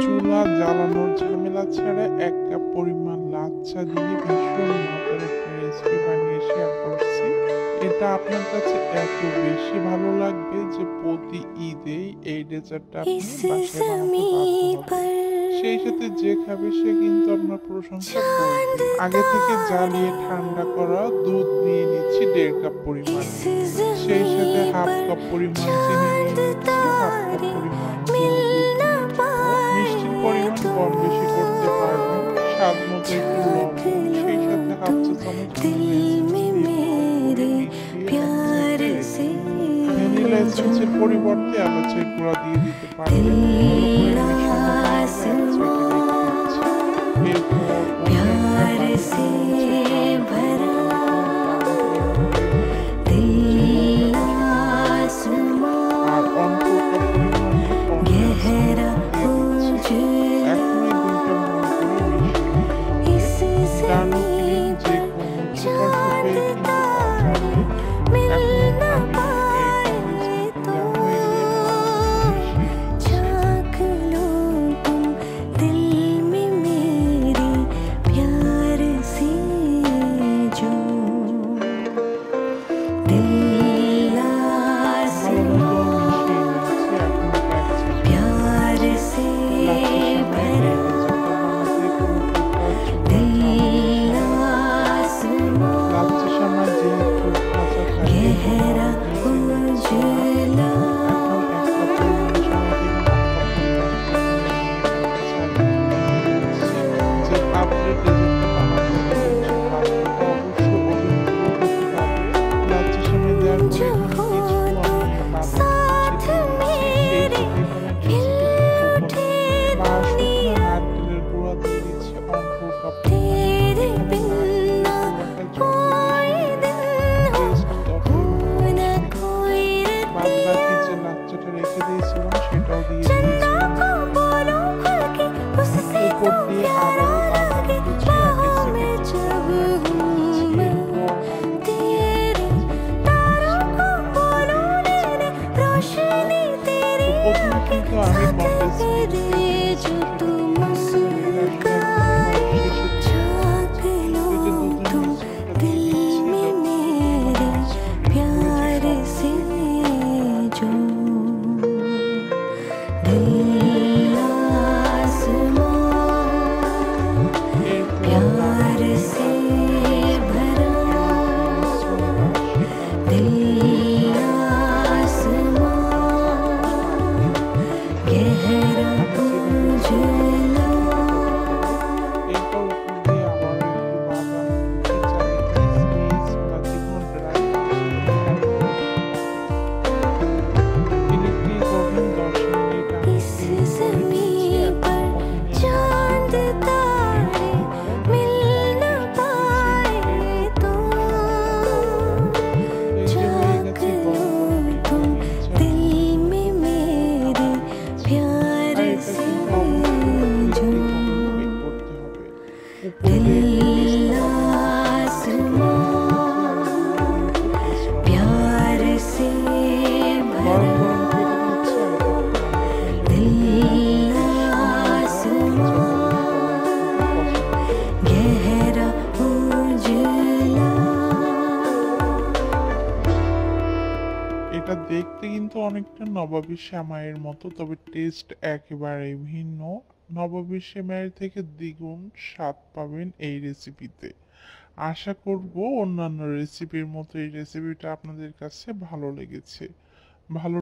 চুলা জ্বালানোর ঝামেলা ছাড়া ১ কাপ পরিমাণ লাল চা দিয়ে ভীষণ মজার একটা রেসিপি বানিয়ে শেয়ার করছি। এটা আপনার কাছে এত বেশি ভালো লাগবে যে প্রতি ঈদেই এই ডেজার্টটা আপনি বাসায় বানাতে বাধ্য হবেন। সেই সাথে যে খাবে সে কিন্তু আপনার প্রশংসা করবে। আগে থেকে জ্বালিয়ে ঠান্ডা করা দুধ নিয়ে নিচ্ছি ১.৫ কাপ পরিমাণ। সেই সাথে 1/2 কাপ পরিমাণ চিনি নিয়ে নিচ্ছি, 1/2 কাপ পরিমাণ মিষ্টির পরিমাণ কম বেশি করতে পারবেন। স্বাদ মতো একটু লবণ, সেই সাথে 1/2 চা চামচ ভ্যানিলা এসেন্সের পরিবর্তে এলাচের গুঁড়া দিয়ে দিতে পারবেন। এটা দেখতে কিন্তু অনেকটা নবাবী সেমাইয়ের মতো, তবে টেস্ট একেবারেই ভিন্ন। নবাবী সেমাইয়ের থেকে দ্বিগুণ স্বাদ পাবেন এই রেসিপিতে। আশা করব অন্যান্য রেসিপির মতো এই রেসিপিটা আপনাদের কাছে ভালো লেগেছে। ভালো